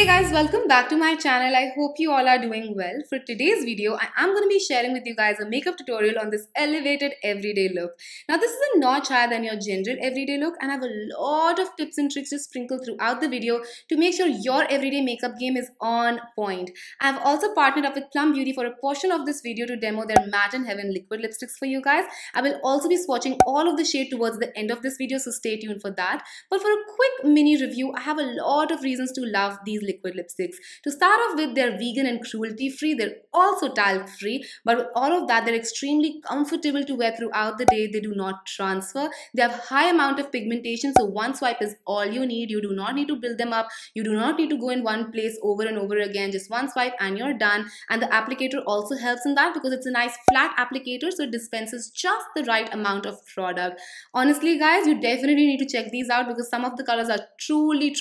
Hey guys, welcome back to my channel. I hope you all are doing well. For today's video, I am going to be sharing with you guys a makeup tutorial on this elevated everyday look. Now this is a notch higher than your general everyday look, and I have a lot of tips and tricks to sprinkle throughout the video to make sure your everyday makeup game is on point. I have also partnered up with Plum Beauty for a portion of this video to demo their Matte in Heaven liquid lipsticks for you guys. I will also be swatching all of the shade towards the end of this video, so stay tuned for that. But for a quick mini review, I have a lot of reasons to love these liquid lipsticks. To start off with, they're vegan and cruelty free. They're also talc free, but with all of that, they're extremely comfortable to wear throughout the day. They do not transfer. They have high amount of pigmentation, so one swipe is all you need. You do not need to build them up. You do not need to go in one place over and over again. Just one swipe and you're done. And the applicator also helps in that because it's a nice flat applicator, so it dispenses just the right amount of product. Honestly guys, you definitely need to check these out because some of the colors are truly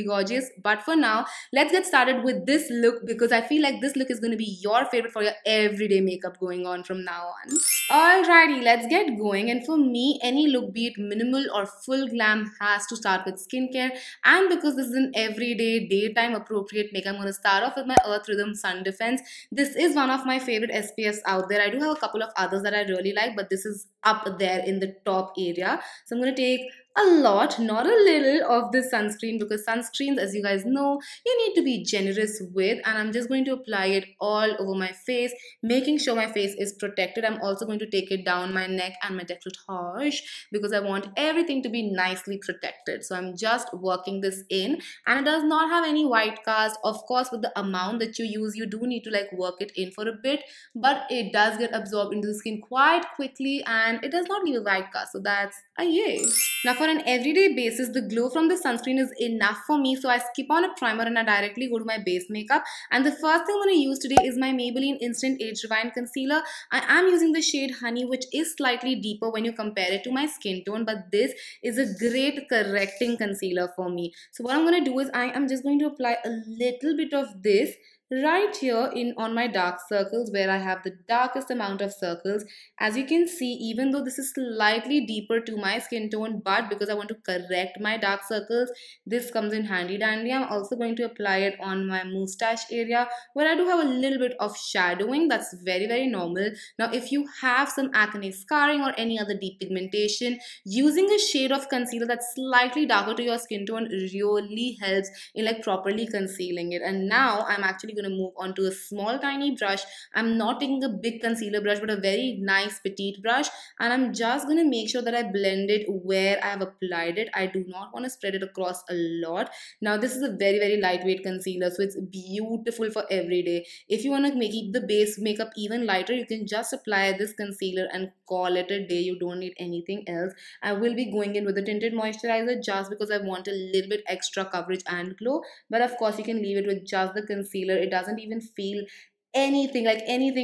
gorgeous. But for now, let's get started with this look because I feel like this look is going to be your favorite for your everyday makeup going on from now on. Alrighty, let's get going. And for me, any look, be it minimal or full glam, has to start with skincare. And because this is an everyday, daytime appropriate makeup, I'm going to start off with my Earth Rhythm Sun Defense. This is one of my favorite SPFs out there. I do have a couple of others that I really like, but this is up there in the top area. So I'm going to take a lot, not a little, of this sunscreen because sunscreens, as you guys know, you need to be generous with, and I'm just going to apply it all over my face, making sure my face is protected. I'm also going to take it down my neck and my décolletage because I want everything to be nicely protected. So I'm just working this in, and it does not have any white cast. Of course, with the amount that you use, you do need to like work it in for a bit, but it does get absorbed into the skin quite quickly and it does not leave a white cast, so that's a yay. Now for an everyday basis, the glow from the sunscreen is enough for me, so I skip on a primer and I directly go to my base makeup. And the first thing I'm going to use today is my Maybelline Instant Age Rewind Concealer. I am using the shade Honey, which is slightly deeper when you compare it to my skin tone, but this is a great correcting concealer for me. So what I'm going to do is I am just going to apply a little bit of this right here on my dark circles where I have the darkest amount of circles. As you can see, even though this is slightly deeper to my skin tone, but because I want to correct my dark circles, this comes in handy dandy. I'm also going to apply it on my mustache area where I do have a little bit of shadowing. That's very normal. Now if you have some acne scarring or any other deep pigmentation, using a shade of concealer that's slightly darker to your skin tone really helps in like properly concealing it. And now I'm actually going to move on to a small tiny brush. I'm not taking a big concealer brush but a very nice petite brush, and I'm just going to make sure that I blend it where I have applied it. I do not want to spread it across a lot. Now this is a very lightweight concealer, so it's beautiful for every day. If you want to keep the base makeup even lighter, you can just apply this concealer and call it a day. You don't need anything else. I will be going in with a tinted moisturizer just because I want a little bit extra coverage and glow, but of course you can leave it with just the concealer. It doesn't even feel anything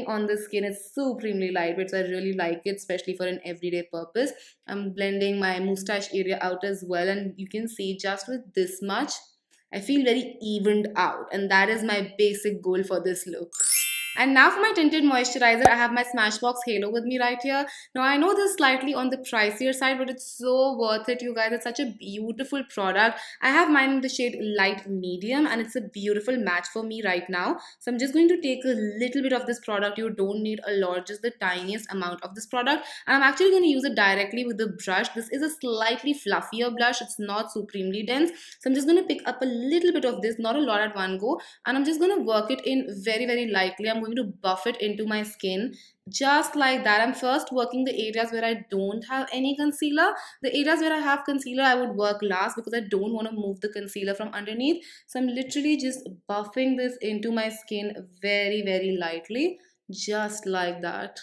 on the skin. It's supremely lightweight, so I really like it, especially for an everyday purpose. I'm blending my mustache area out as well, and you can see just with this much I feel very evened out, and that is my basic goal for this look. And now for my tinted moisturizer, I have my Smashbox Halo with me right here. Now I know this is slightly on the pricier side, but it's so worth it, you guys. It's such a beautiful product. I have mine in the shade light medium, and it's a beautiful match for me right now. So I'm just going to take a little bit of this product. You don't need a lot, just the tiniest amount of this product. And I'm actually going to use it directly with the brush. This is a slightly fluffier blush. It's not supremely dense. So I'm just going to pick up a little bit of this, not a lot at one go. And I'm just going to work it in very lightly. I'm going to buff it into my skin just like that. I'm first working the areas where I don't have any concealer. The areas where I have concealer I would work last because I don't want to move the concealer from underneath. So I'm literally just buffing this into my skin very lightly, just like that.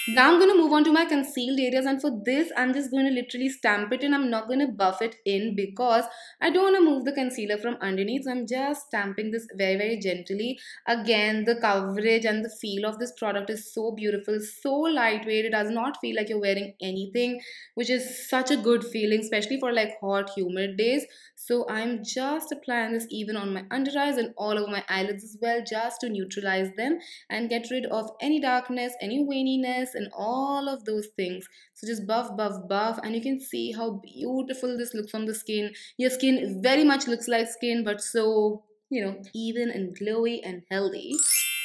Now I'm going to move on to my concealed areas, and for this I'm just going to literally stamp it in. I'm not going to buff it in because I don't want to move the concealer from underneath. So I'm just stamping this very gently. Again, the coverage and the feel of this product is so beautiful, so lightweight. It does not feel like you're wearing anything, which is such a good feeling, especially for like hot, humid days. So I'm just applying this even on my under eyes and all over my eyelids as well, just to neutralize them and get rid of any darkness, any veininess, and all of those things. So just buff, and you can see how beautiful this looks on the skin. Your skin very much looks like skin, but so even and glowy and healthy.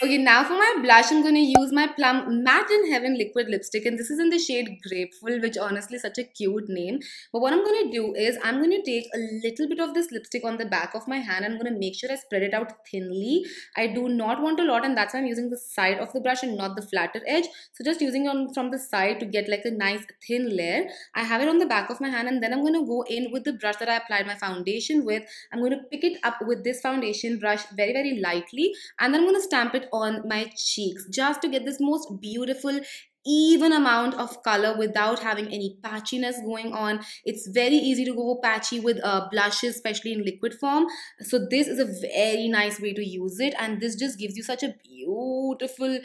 Okay, now for my blush, I'm going to use my Plum Matte in Heaven liquid lipstick, and this is in the shade Grapeful, which honestly is such a cute name. But what I'm going to do is I'm going to take a little bit of this lipstick on the back of my hand. I'm going to make sure I spread it out thinly. I do not want a lot, and that's why I'm using the side of the brush and not the flatter edge. So just using it from the side to get like a nice thin layer. I have it on the back of my hand, and then I'm going to go in with the brush that I applied my foundation with. I'm going to pick it up with this foundation brush very, very lightly, and then I'm going to stamp it on my cheeks just to get this most beautiful even amount of color without having any patchiness going on. It's very easy to go patchy with blushes, especially in liquid form. So this is a very nice way to use it, and this just gives you such a beautiful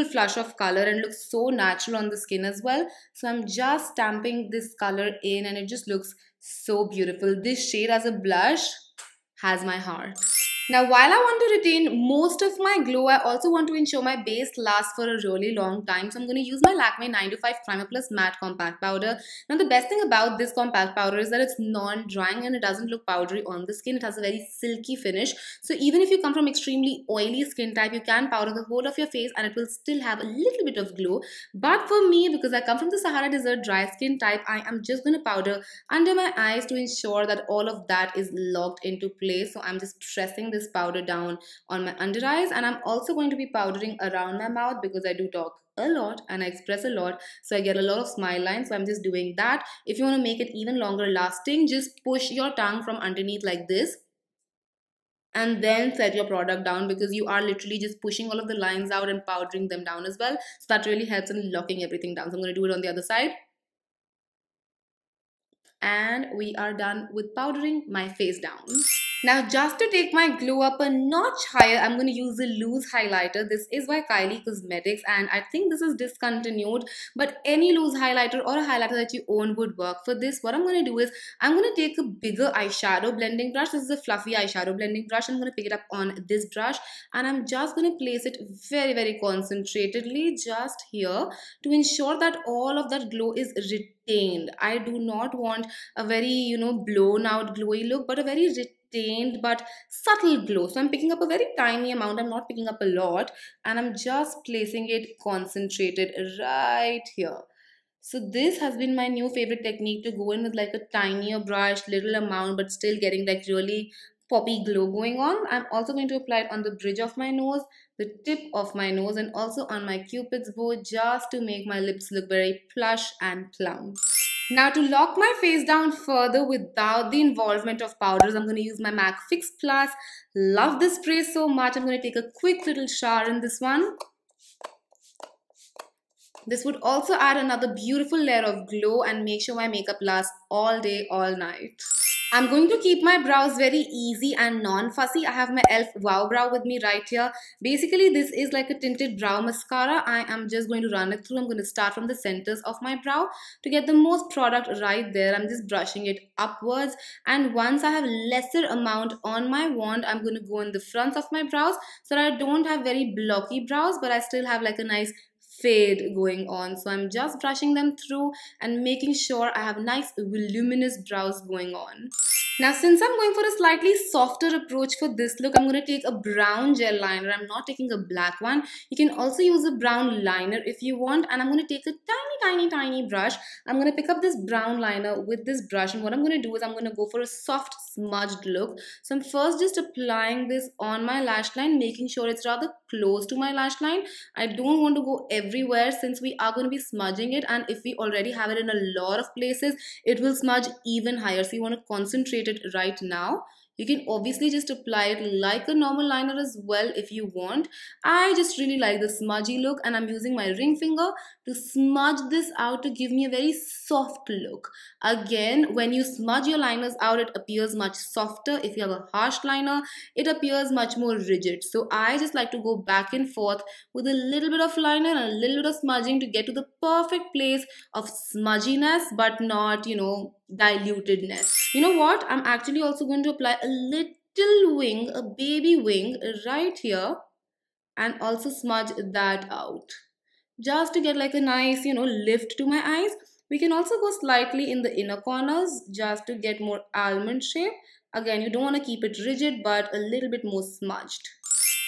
flush of color and looks so natural on the skin as well. So I'm just stamping this color in, and it just looks so beautiful. This shade as a blush has my heart. Now, while I want to retain most of my glow, I also want to ensure my base lasts for a really long time. So I'm going to use my Lakme 9 to 5 Primer Plus Matte Compact Powder. Now, the best thing about this compact powder is that it's non-drying and it doesn't look powdery on the skin. It has a very silky finish. So even if you come from extremely oily skin type, you can powder the whole of your face and it will still have a little bit of glow. But for me, because I come from the Sahara Desert dry skin type, I am just going to powder under my eyes to ensure that all of that is locked into place. So I'm just pressing this powder down on my under eyes, and I'm also going to be powdering around my mouth because I do talk a lot and I express a lot, so I get a lot of smile lines. So I'm just doing that. If you want to make it even longer lasting, just push your tongue from underneath like this and then set your product down, because you are literally just pushing all of the lines out and powdering them down as well. So that really helps in locking everything down. So I'm going to do it on the other side. And we are done with powdering my face down. Now, just to take my glow up a notch higher, I'm going to use a loose highlighter. This is by Kylie Cosmetics, and I think this is discontinued, but any loose highlighter or a highlighter that you own would work for this. What I'm going to do is I'm going to take a bigger eyeshadow blending brush. This is a fluffy eyeshadow blending brush. I'm going to pick it up on this brush, and I'm just going to place it very, very concentratedly just here to ensure that all of that glow is retained. I do not want a very, blown out glowy look, but a very retained but subtle glow. So I'm picking up a very tiny amount. I'm not picking up a lot, and I'm just placing it concentrated right here. So this has been my new favorite technique, to go in with like a tinier brush, little amount, but still getting like really poppy glow going on. I'm also going to apply it on the bridge of my nose, the tip of my nose, and also on my cupid's bow, just to make my lips look very plush and plump. Now, to lock my face down further without the involvement of powders, I'm going to use my MAC Fix Plus. Love this spray so much. I'm going to take a quick little shower in this one. This would also add another beautiful layer of glow and make sure my makeup lasts all day, all night. I'm going to keep my brows very easy and non-fussy. I have my e.l.f. Wow Brow with me right here. Basically, this is like a tinted brow mascara. I am just going to run it through. I'm going to start from the centers of my brow to get the most product right there. I'm just brushing it upwards. And once I have lesser amount on my wand, I'm going to go in the front of my brows so that I don't have very blocky brows, but I still have like a nice fade going on. So I'm just brushing them through and making sure I have nice voluminous brows going on. Now, since I'm going for a slightly softer approach for this look, I'm going to take a brown gel liner. I'm not taking a black one. You can also use a brown liner if you want. And I'm going to take a tiny brush. I'm going to pick up this brown liner with this brush. And what I'm going to do is I'm going to go for a soft smudged look. So I'm first just applying this on my lash line, making sure it's rather close to my lash line. I don't want to go everywhere since we are going to be smudging it. And if we already have it in a lot of places, it will smudge even higher. So you want to concentrate it right now. You can obviously just apply it like a normal liner as well if you want. I just really like the smudgy look, and I'm using my ring finger to smudge this out to give me a very soft look. Again, when you smudge your liners out, it appears much softer. If you have a harsh liner, it appears much more rigid. So I just like to go back and forth with a little bit of liner and a little bit of smudging to get to the perfect place of smudginess, but not, dilutedness. You know what? I'm actually also going to apply a little wing, a baby wing right here, and also smudge that out. Just to get like a nice, lift to my eyes. We can also go slightly in the inner corners just to get more almond shape. Again, you don't want to keep it rigid but a little bit more smudged.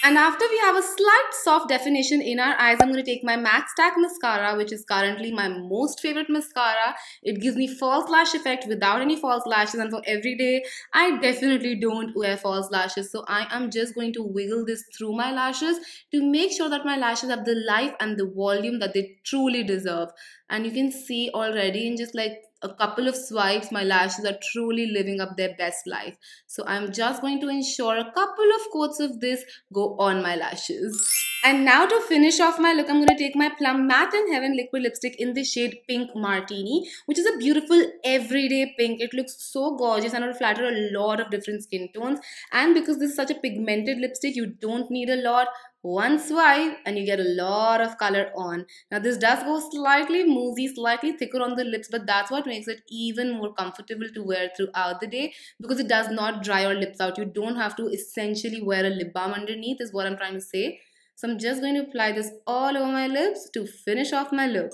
And after we have a slight soft definition in our eyes, I'm going to take my MAC Stacked Mascara, which is currently my most favorite mascara. It gives me false lash effect without any false lashes, and for every day, I definitely don't wear false lashes. So I am just going to wiggle this through my lashes to make sure that my lashes have the life and the volume that they truly deserve. And you can see already in just like a couple of swipes, my lashes are truly living up their best life. So I'm just going to ensure a couple of coats of this go on my lashes. And now to finish off my look, I'm going to take my Plum Matte in Heaven liquid lipstick in the shade Pink Martini, which is a beautiful everyday pink. It looks so gorgeous and it will flatter a lot of different skin tones. And because this is such a pigmented lipstick, you don't need a lot. One swipe and you get a lot of color on. Now this does go slightly moussey, slightly thicker on the lips, but that's what makes it even more comfortable to wear throughout the day because it does not dry your lips out. You don't have to essentially wear a lip balm underneath is what I'm trying to say. So I'm just going to apply this all over my lips to finish off my look.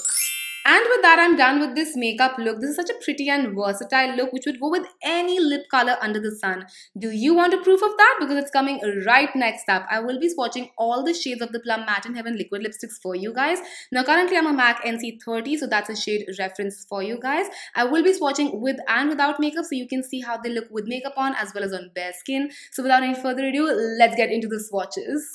And with that, I'm done with this makeup look. This is such a pretty and versatile look which would go with any lip color under the sun. Do you want a proof of that? Because it's coming right next up. I will be swatching all the shades of the Plum Matte in Heaven liquid lipsticks for you guys. Now currently I'm a MAC NC30, so that's a shade reference for you guys. I will be swatching with and without makeup so you can see how they look with makeup on as well as on bare skin. So without any further ado, let's get into the swatches.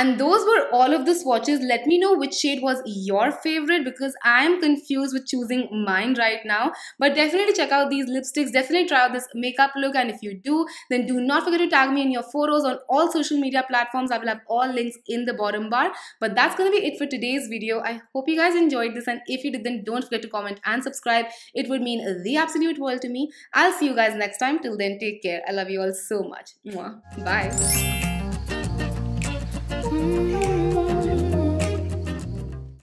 And those were all of the swatches. Let me know which shade was your favorite because I am confused with choosing mine right now. But definitely check out these lipsticks. Definitely try out this makeup look. And if you do, then do not forget to tag me in your photos on all social media platforms. I will have all links in the bottom bar. But that's going to be it for today's video. I hope you guys enjoyed this. And if you did, then don't forget to comment and subscribe. It would mean the absolute world to me. I'll see you guys next time. Till then, take care. I love you all so much. Mwah. Bye.